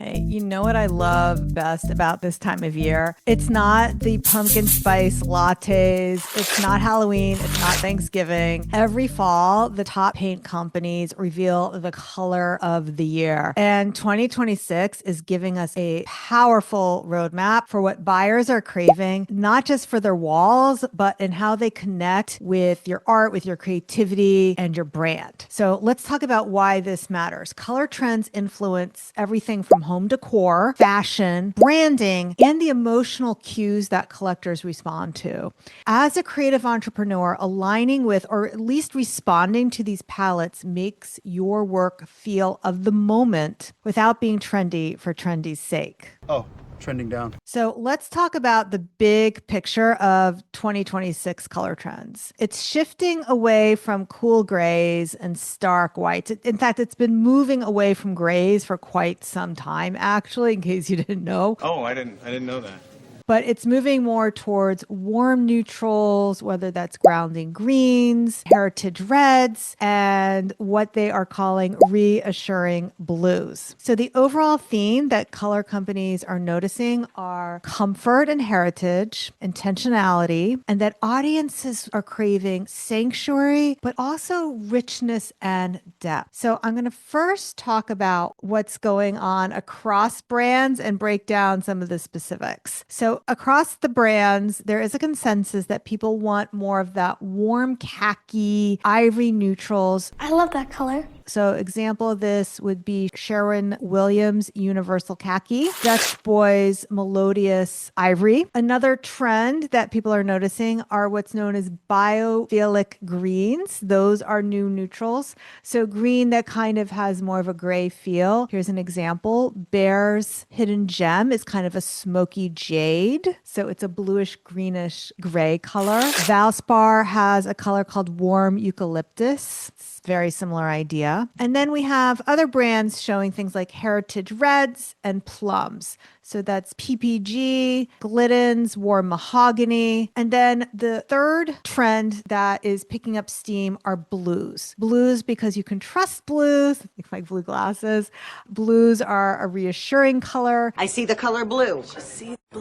family. You know what I love best about this time of year? It's not the pumpkin spice lattes. It's not Halloween. It's not Thanksgiving. Every fall, the top paint companies reveal the color of the year. And 2026 is giving us a powerful roadmap for what buyers are craving, not just for their walls, but in how they connect with your art, with your creativity, and your brand. So let's talk about why this matters. Color trends influence everything from home decor, fashion, branding, and the emotional cues that collectors respond to. As a creative entrepreneur, aligning with or at least responding to these palettes makes your work feel of the moment without being trendy for trendy's sake. Oh, trending down. So let's talk about the big picture of 2026 color trends. It's shifting away from cool grays and stark whites. In fact, it's been moving away from grays for quite some time, actually, in case you didn't know. Oh, I didn't know that. But it's moving more towards warm neutrals, whether that's grounding greens, heritage reds, and what they are calling reassuring blues. So the overall theme that color companies are noticing are comfort and heritage, intentionality, and that audiences are craving sanctuary, but also richness and depth. So I'm going to first talk about what's going on across brands and break down some of the specifics. So across the brands, there is a consensus that people want more of that warm khaki, ivory neutrals. I love that color. So example of this would be Sharon Williams' Universal Khaki, Dutch Boys' Melodious Ivory. Another trend that people are noticing are what's known as biophilic greens. Those are new neutrals. So green that kind of has more of a gray feel. Here's an example. Bear's Hidden Gem is kind of a smoky jade. So it's a bluish greenish gray color. Valspar has a color called Warm Eucalyptus. It's a very similar idea. And then we have other brands showing things like heritage reds and plums. So that's PPG, Glidden's, Warm Mahogany. And then the third trend that is picking up steam are blues. Blues because you can trust blues, like my blue glasses. Blues are a reassuring color. I see the color blue.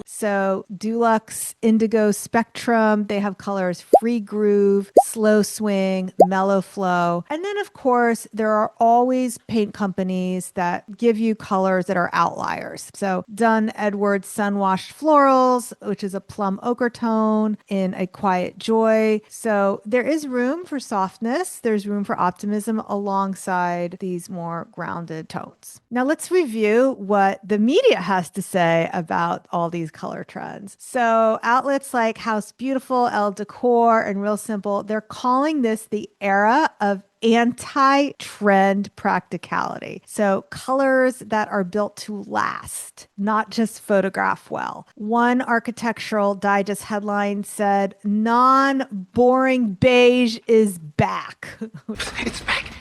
So Dulux, Indigo Spectrum, they have colors Free Groove, Slow Swing, Mellow Flow. And then, of course, there are always paint companies that give you colors that are outliers. So Dunn Edwards Sunwashed Florals, which is a plum ochre tone in a quiet joy. So there is room for softness. There's room for optimism alongside these more grounded tones. Now let's review what the media has to say about all these color trends. So outlets like House Beautiful, Elle Decor, and Real Simple, they're calling this the era of anti-trend practicality. So colors that are built to last, not just photograph well. One Architectural Digest headline said, "Non-boring beige is back." It's back.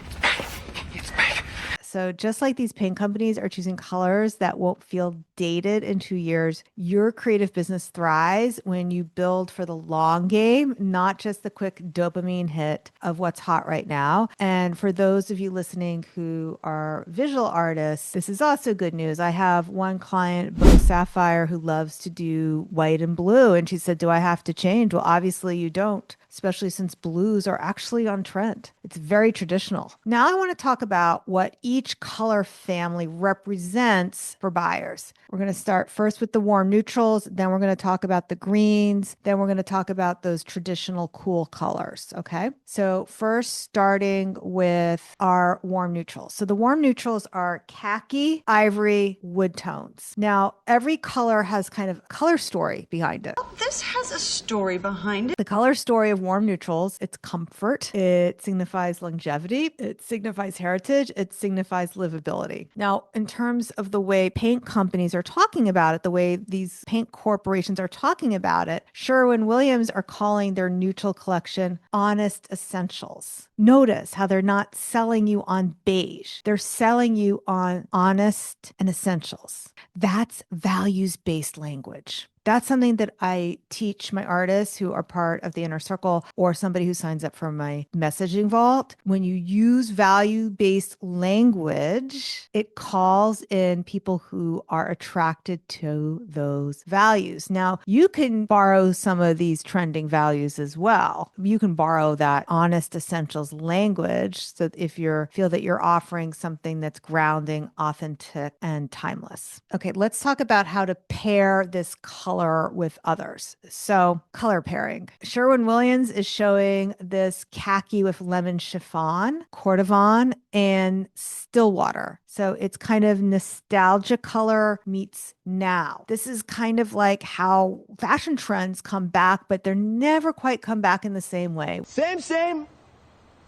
It's back. So just like these paint companies are choosing colors that won't feel dated in 2 years, your creative business thrives when you build for the long game, not just the quick dopamine hit of what's hot right now. And for those of you listening who are visual artists, this is also good news. I have one client, Bo Sapphire, who loves to do white and blue. And she said, "Do I have to change?" Well, obviously you don't, especially since blues are actually on trend. It's very traditional. Now I want to talk about what each color family represents for buyers. We're going to start first with the warm neutrals, then we're going to talk about the greens, then we're going to talk about those traditional cool colors, okay? So first starting with our warm neutrals. So the warm neutrals are khaki, ivory, wood tones. Now, every color has kind of a color story behind it. This has a story behind it. The color story of warm neutrals, it's comfort, it signifies longevity, it signifies heritage, it signifies livability. Now, in terms of the way paint companies are talking about it, the way these paint corporations are talking about it, Sherwin-Williams are calling their neutral collection honest essentials. Notice how they're not selling you on beige. They're selling you on honest and essentials. That's values-based language. That's something that I teach my artists who are part of the inner circle or somebody who signs up for my messaging vault. When you use value-based language, it calls in people who are attracted to those values. Now, you can borrow some of these trending values as well. You can borrow that honest essentials language. So if you feel that you're offering something that's grounding, authentic, and timeless. Okay, let's talk about how to pair this color with others. So, color pairing. Sherwin-Williams is showing this khaki with lemon chiffon, cordovan, and Stillwater. So it's kind of nostalgia color meets now. This is kind of like how fashion trends come back, but they're never quite come back in the same way. Same,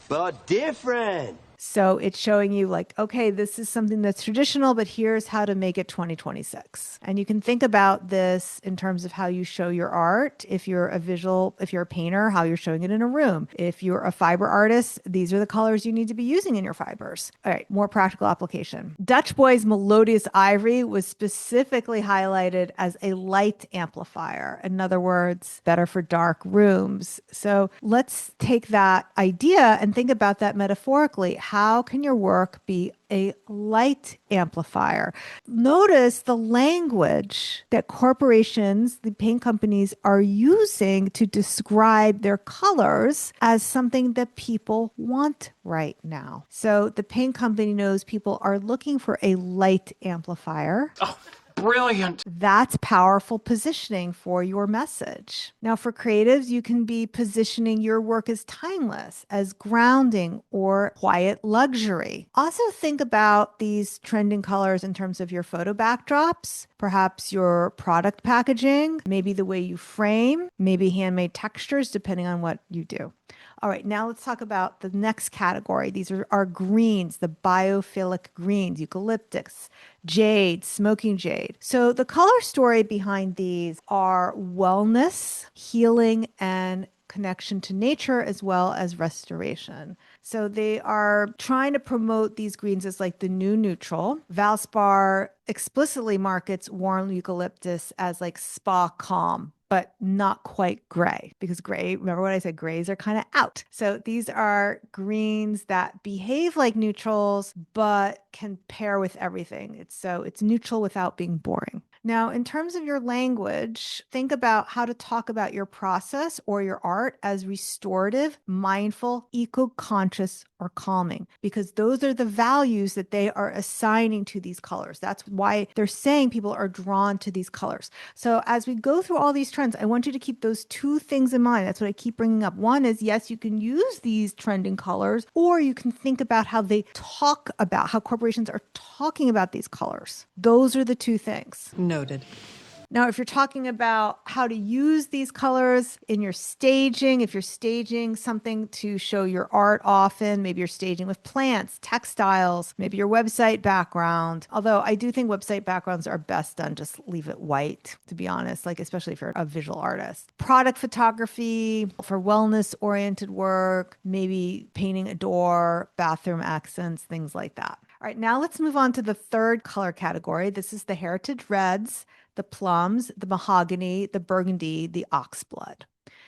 but different. So it's showing you like, okay, this is something that's traditional, but here's how to make it 2026. And you can think about this in terms of how you show your art. If you're a painter, how you're showing it in a room. If you're a fiber artist, these are the colors you need to be using in your fibers. All right, more practical application. Dutch Boy's Melodious Ivory was specifically highlighted as a light amplifier. In other words, better for dark rooms. So let's take that idea and think about that metaphorically. How can your work be a light amplifier? Notice the language that corporations, the paint companies are using to describe their colors as something that people want right now. So the paint company knows people are looking for a light amplifier. Oh, brilliant. That's powerful positioning for your message. Now, for creatives, you can be positioning your work as timeless, as grounding, or quiet luxury. Also, think about these trending colors in terms of your photo backdrops, perhaps your product packaging, maybe the way you frame, maybe handmade textures, depending on what you do. All right, now let's talk about the next category. These are our greens, the biophilic greens, eucalyptus, jade, smoking jade. So the color story behind these are wellness, healing, and connection to nature as well as restoration. So they are trying to promote these greens as like the new neutral. Valspar explicitly markets warm eucalyptus as like spa calm, but not quite gray, because gray, remember what I said, grays are kind of out. So these are greens that behave like neutrals, but can pair with everything. It's neutral without being boring. Now, in terms of your language, think about how to talk about your process or your art as restorative, mindful, eco-conscious, or calming, because those are the values that they are assigning to these colors. That's why they're saying people are drawn to these colors. So as we go through all these trends, I want you to keep those two things in mind. That's what I keep bringing up. One is, yes, you can use these trending colors, or you can think about how they talk about how corporations are talking about these colors. Those are the two things. Noted. Now, if you're talking about how to use these colors in your staging, if you're staging something to show your art often, maybe you're staging with plants, textiles, maybe your website background. Although I do think website backgrounds are best done, just leave it white, to be honest, like especially if you're a visual artist. Product photography for wellness-oriented work, maybe painting a door, bathroom accents, things like that. All right, now let's move on to the third color category. This is the heritage reds, the plums, the mahogany, the burgundy, the oxblood.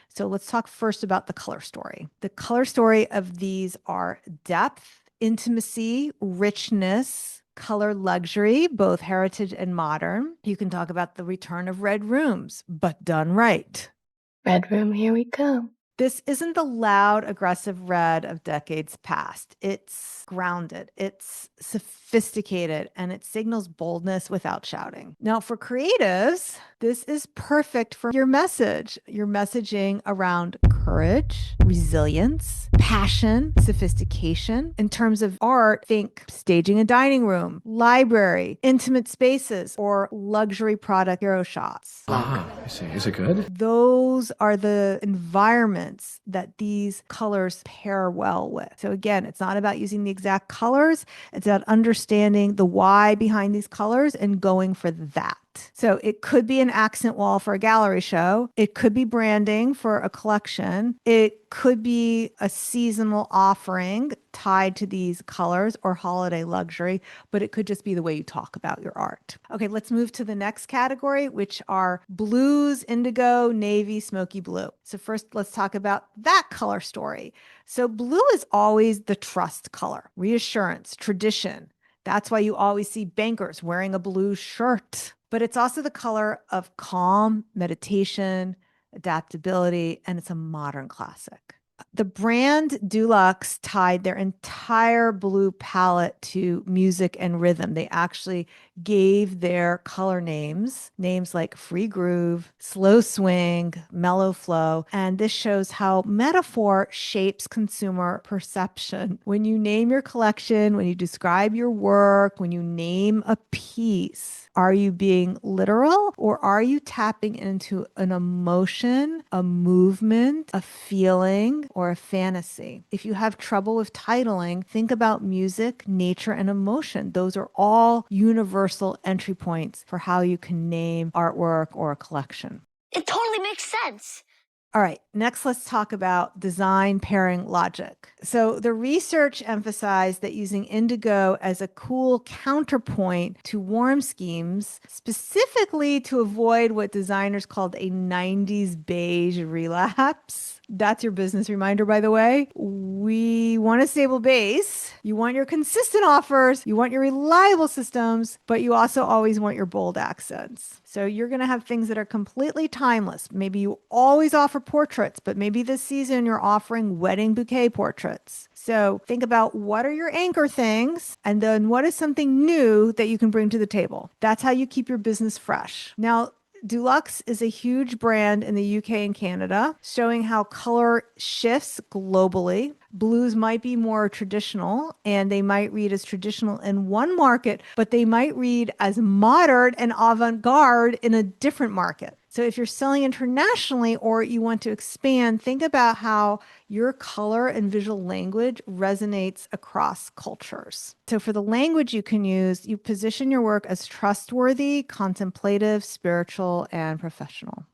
So let's talk first about the color story. The color story of these are depth, intimacy, richness, color luxury, both heritage and modern. You can talk about the return of red rooms, but done right. Red room, here we come. This isn't the loud, aggressive red of decades past. It's grounded, it's sophisticated, and it signals boldness without shouting. Now, for creatives, this is perfect for your message, your messaging around courage, resilience, passion, sophistication. In terms of art, think staging a dining room, library, intimate spaces, or luxury product hero shots. I see. Is it good? Those are the environments that these colors pair well with. So again, it's not about using the exact colors. It's about understanding the why behind these colors and going for that. art. So it could be an accent wall for a gallery show. It could be branding for a collection. It could be a seasonal offering tied to these colors or holiday luxury, but it could just be the way you talk about your art. Okay, let's move to the next category, which are blues, indigo, navy, smoky blue. So first, let's talk about that color story. So blue is always the trust color, reassurance, tradition. That's why you always see bankers wearing a blue shirt. But it's also the color of calm, meditation, adaptability, and it's a modern classic. The brand Dulux tied their entire blue palette to music and rhythm. They actually gave their color names like free groove, slow swing, mellow flow. And this shows how metaphor shapes consumer perception. When you name your collection, when you describe your work, when you name a piece, are you being literal or are you tapping into an emotion, a movement, a feeling, or a fantasy? If you have trouble with titling, think about music, nature, and emotion. Those are all universal entry points for how you can name artwork or a collection. It totally makes sense. All right, next let's talk about design pairing logic. So the research emphasized that using indigo as a cool counterpoint to warm schemes, specifically to avoid what designers called a 90s beige relapse. That's your business reminder, by the way. We want a stable base. You want your consistent offers. You want your reliable systems, but you also always want your bold accents. So you're going to have things that are completely timeless. Maybe you always offer portraits, but maybe this season you're offering wedding bouquet portraits. So think about what are your anchor things and then what is something new that you can bring to the table. That's how you keep your business fresh. Now, Dulux is a huge brand in the UK and Canada, showing how color shifts globally. Blues might be more traditional and they might read as traditional in one market, but they might read as modern and avant-garde in a different market. So if you're selling internationally or you want to expand, think about how your color and visual language resonates across cultures. So for the language you can use, you position your work as trustworthy, contemplative, spiritual, and professional.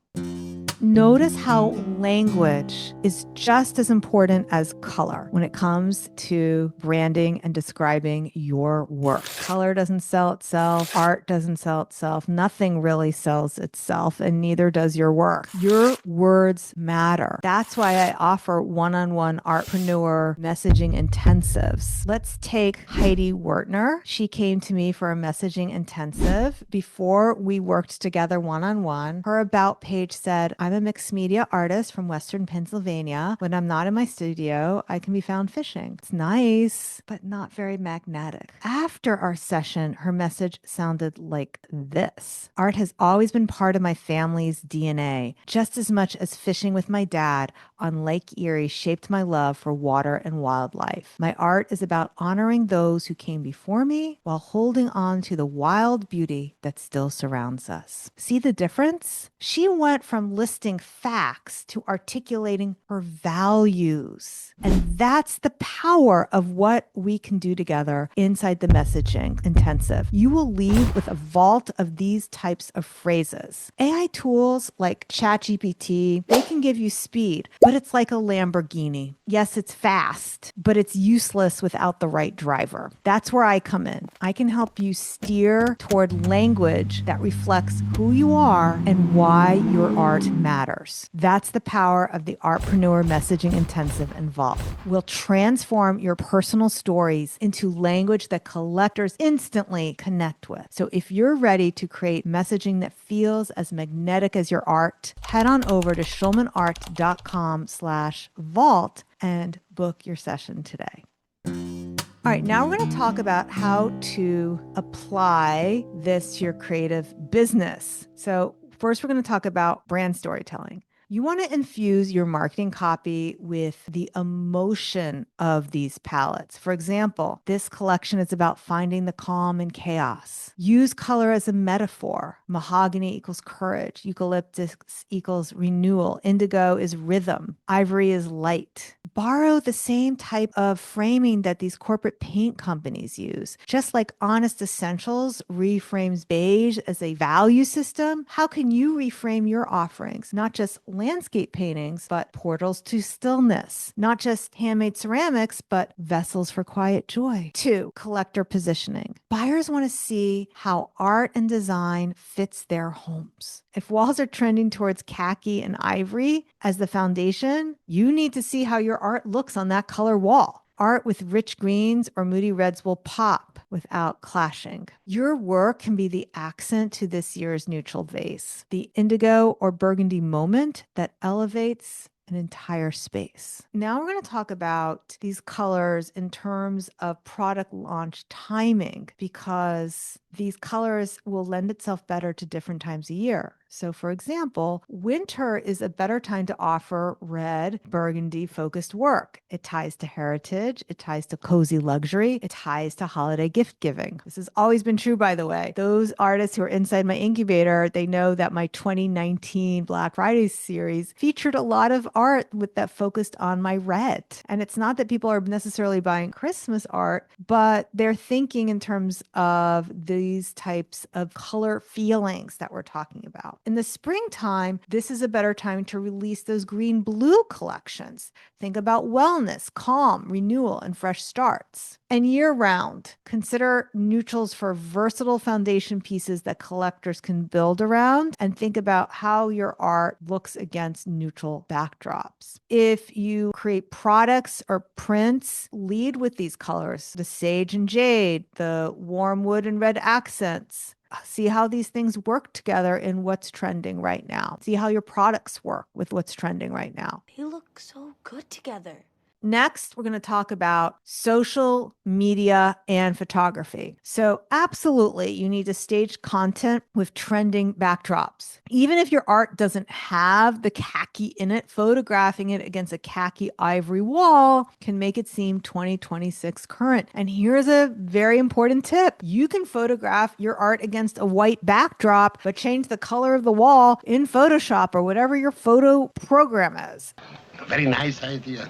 Notice how language is just as important as color when it comes to branding and describing your work. Color doesn't sell itself. Art doesn't sell itself. Nothing really sells itself, and neither does your work. Your words matter. That's why I offer one-on-one artpreneur messaging intensives. Let's take Heidi Wertner. She came to me for a messaging intensive. Before we worked together one-on-one, her about page said, I'm a mixed media artist from Western Pennsylvania. When I'm not in my studio, I can be found fishing. It's nice, but not very magnetic. After our session, her message sounded like this. Art has always been part of my family's DNA, just as much as fishing with my dad on Lake Erie shaped my love for water and wildlife. My art is about honoring those who came before me while holding on to the wild beauty that still surrounds us. See the difference? She went from listing facts to articulating her values. And that's the power of what we can do together inside the messaging intensive. You will leave with a vault of these types of phrases. AI tools like ChatGPT, they can give you speed, but it's like a Lamborghini. Yes, it's fast, but it's useless without the right driver. That's where I come in. I can help you steer toward language that reflects who you are and why your art matters. That's the power of the Artpreneur Messaging Intensive and Vault. We'll transform your personal stories into language that collectors instantly connect with. So if you're ready to create messaging that feels as magnetic as your art, head on over to schulmanart.com/vault and book your session today. All right, now we're going to talk about how to apply this to your creative business. So first, we're going to talk about brand storytelling. You want to infuse your marketing copy with the emotion of these palettes. For example, this collection is about finding the calm in chaos. Use color as a metaphor. Mahogany equals courage. Eucalyptus equals renewal. Indigo is rhythm. Ivory is light. Borrow the same type of framing that these corporate paint companies use. Just like Honest Essentials reframes beige as a value system, how can you reframe your offerings? Not just landscape paintings, but portals to stillness. Not just handmade ceramics, but vessels for quiet joy. 2, collector positioning. Buyers want to see how art and design fits their homes. If walls are trending towards khaki and ivory as the foundation, you need to see how your art looks on that color wall. Art with rich greens or moody reds will pop without clashing. Your work can be the accent to this year's neutral vase, the indigo or burgundy moment that elevates an entire space. Now we're going to talk about these colors in terms of product launch timing, because these colors will lend itself better to different times of year. So for example, winter is a better time to offer red, burgundy focused work. It ties to heritage, it ties to cozy luxury, it ties to holiday gift giving. This has always been true, by the way. Those artists who are inside my incubator, they know that my 2019 Black Friday series featured a lot of art with that focused on my red. And it's not that people are necessarily buying Christmas art, but they're thinking in terms of these types of color feelings that we're talking about. In the springtime, this is a better time to release those green blue collections. Think about wellness, calm, renewal, and fresh starts. And year round, consider neutrals for versatile foundation pieces that collectors can build around, and think about how your art looks against neutral backdrops. If you create products or prints, lead with these colors, the sage and jade, the warm wood and red accents. See how these things work together in what's trending right now. See how your products work with what's trending right now. They look so good together. Next, we're going to talk about social media and photography. So absolutely, you need to stage content with trending backdrops. Even if your art doesn't have the khaki in it, photographing it against a khaki ivory wall can make it seem 2026 current. And here's a very important tip. You can photograph your art against a white backdrop, but change the color of the wall in Photoshop or whatever your photo program is. Very nice idea.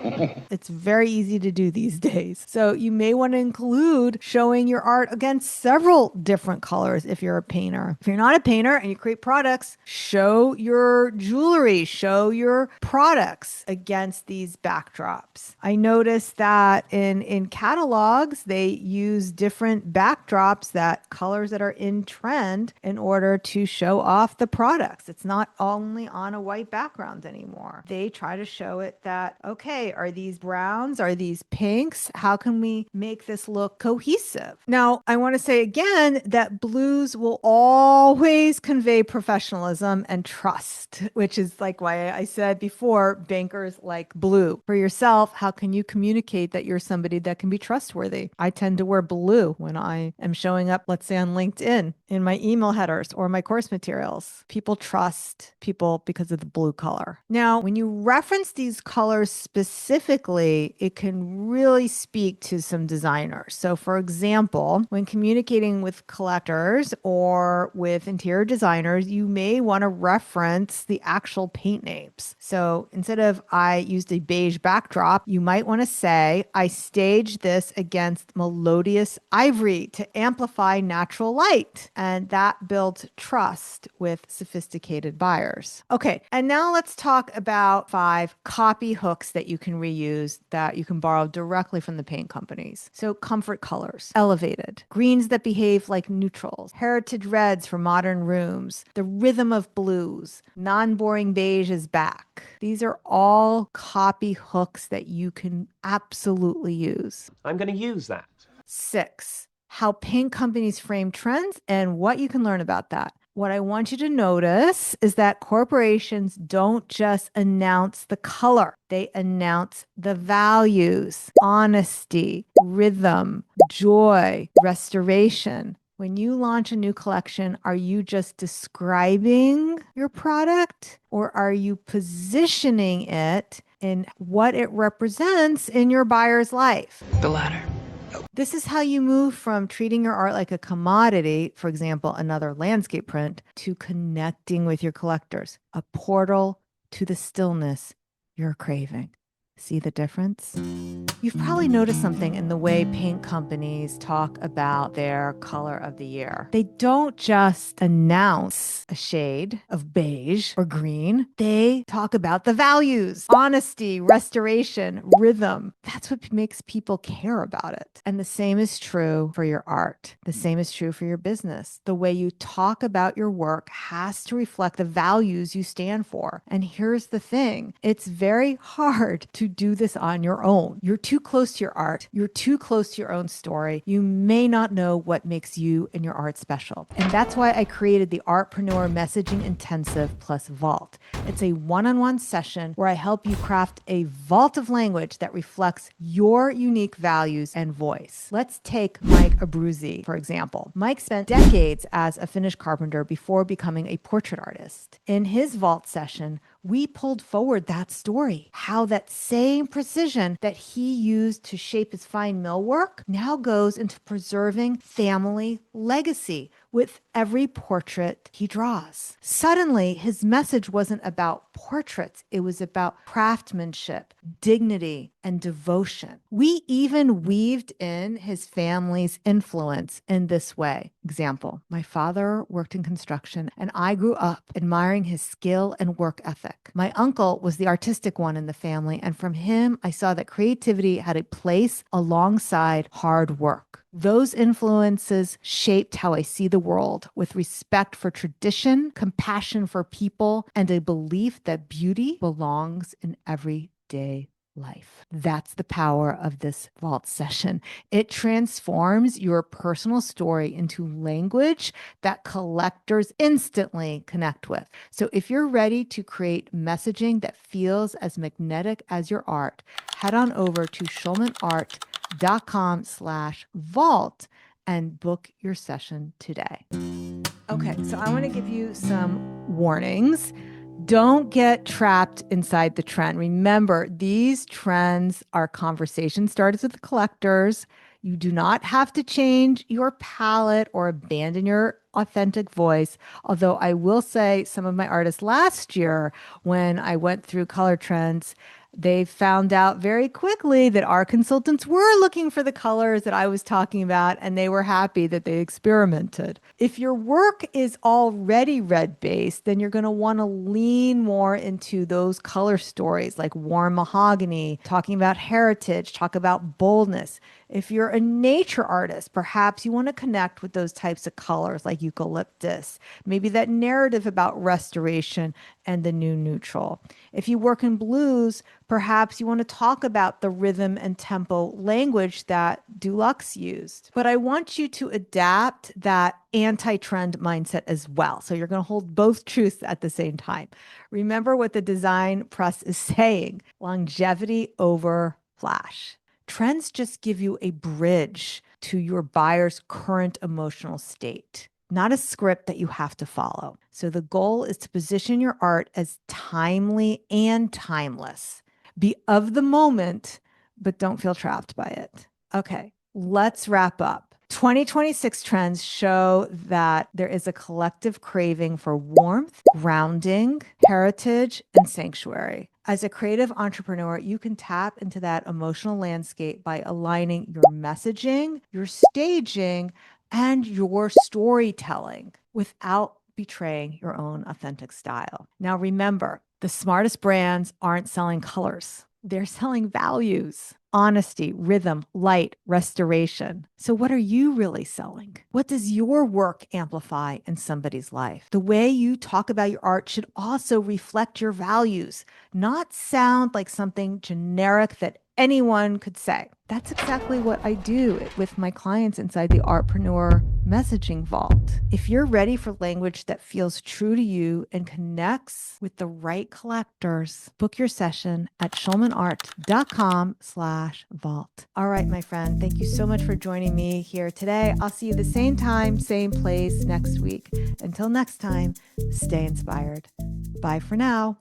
It's very easy to do these days. So you may want to include showing your art against several different colors if you're a painter. If you're not a painter and you create products, show your jewelry, show your products against these backdrops. I noticed that in catalogs, they use different backdrops, that colors that are in trend, in order to show off the products. It's not only on a white background anymore. They try to show it that, okay, are these browns? Are these pinks? How can we make this look cohesive? Now, I want to say again that blues will always convey professionalism and trust, which is like why I said before, bankers like blue. For yourself, how can you communicate that you're somebody that can be trustworthy? I tend to wear blue when I am showing up, let's say on LinkedIn, in my email headers or my course materials. People trust people because of the blue color. Now, when you reference these colors specifically, it can really speak to some designers. So for example, when communicating with collectors or with interior designers, you may want to reference the actual paint names. So instead of I used a beige backdrop, you might want to say I staged this against melodious ivory to amplify natural light. And that builds trust with sophisticated buyers. Okay, and now let's talk about 5 copy hooks that you can reuse, that you can borrow directly from the paint companies. So comfort colors, elevated, greens that behave like neutrals, heritage reds for modern rooms, the rhythm of blues, non-boring beige is back. These are all copy hooks that you can absolutely use. I'm going to use that. 6, how paint companies frame trends and what you can learn about that. What I want you to notice is that corporations don't just announce the color. They announce the values, honesty, rhythm, joy, restoration. When you launch a new collection, are you just describing your product or are you positioning it in what it represents in your buyer's life? The latter. This is how you move from treating your art like a commodity, for example, another landscape print, to connecting with your collectors, a portal to the stillness you're craving. See the difference? You've probably noticed something in the way paint companies talk about their color of the year. They don't just announce a shade of beige or green. They talk about the values, honesty, restoration, rhythm. That's what makes people care about it. And the same is true for your art. The same is true for your business. The way you talk about your work has to reflect the values you stand for. And here's the thing. It's very hard to do this on your own. You're too close to your art. You're too close to your own story. You may not know what makes you and your art special. And that's why I created the Artpreneur Messaging Intensive plus Vault. It's a one-on-one session where I help you craft a vault of language that reflects your unique values and voice. Let's take Mike Abruzzi, for example. Mike spent decades as a finished carpenter before becoming a portrait artist. In his vault session, we pulled forward that story, how that same precision that he used to shape his fine millwork now goes into preserving family legacy with every portrait he draws. Suddenly, his message wasn't about portraits. It was about craftsmanship, dignity, and devotion. We even weaved in his family's influence in this way. Example, my father worked in construction and I grew up admiring his skill and work ethic. My uncle was the artistic one in the family, and from him, I saw that creativity had a place alongside hard work. Those influences shaped how I see the world, with respect for tradition, compassion for people, and a belief that beauty belongs in everyday life. That's the power of this vault session. It transforms your personal story into language that collectors instantly connect with. So if you're ready to create messaging that feels as magnetic as your art, head on over to schulmanart.com/vault and book your session today. Okay, so I want to give you some warnings. Don't get trapped inside the trend. Remember, these trends are conversation starters with the collectors. You do not have to change your palette or abandon your authentic voice. Although I will say some of my artists last year, when I went through color trends, they found out very quickly that our consultants were looking for the colors that I was talking about, and they were happy that they experimented. If your work is already red-based, then you're going to want to lean more into those color stories like warm mahogany, talking about heritage, talk about boldness. If you're a nature artist, perhaps you want to connect with those types of colors like eucalyptus, maybe that narrative about restoration and the new neutral. If you work in blues, perhaps you want to talk about the rhythm and tempo language that Dulux used. But I want you to adapt that anti-trend mindset as well. So you're going to hold both truths at the same time. Remember what the design press is saying: longevity over flash. Trends just give you a bridge to your buyer's current emotional state, not a script that you have to follow. So the goal is to position your art as timely and timeless. Be of the moment, but don't feel trapped by it. Okay, let's wrap up. 2026 trends show that there is a collective craving for warmth, grounding, heritage, and sanctuary. As a creative entrepreneur, you can tap into that emotional landscape by aligning your messaging, your staging, and your storytelling without betraying your own authentic style. Now, remember, the smartest brands aren't selling colors. They're selling values, honesty, rhythm, light, restoration. So what are you really selling? What does your work amplify in somebody's life? The way you talk about your art should also reflect your values, not sound like something generic that anyone could say. That's exactly what I do with my clients inside the Artpreneur Messaging Vault. If you're ready for language that feels true to you and connects with the right collectors, book your session at schulmanart.com/vault. All right, my friend, thank you so much for joining me here today. I'll see you the same time, same place next week. Until next time, stay inspired. Bye for now.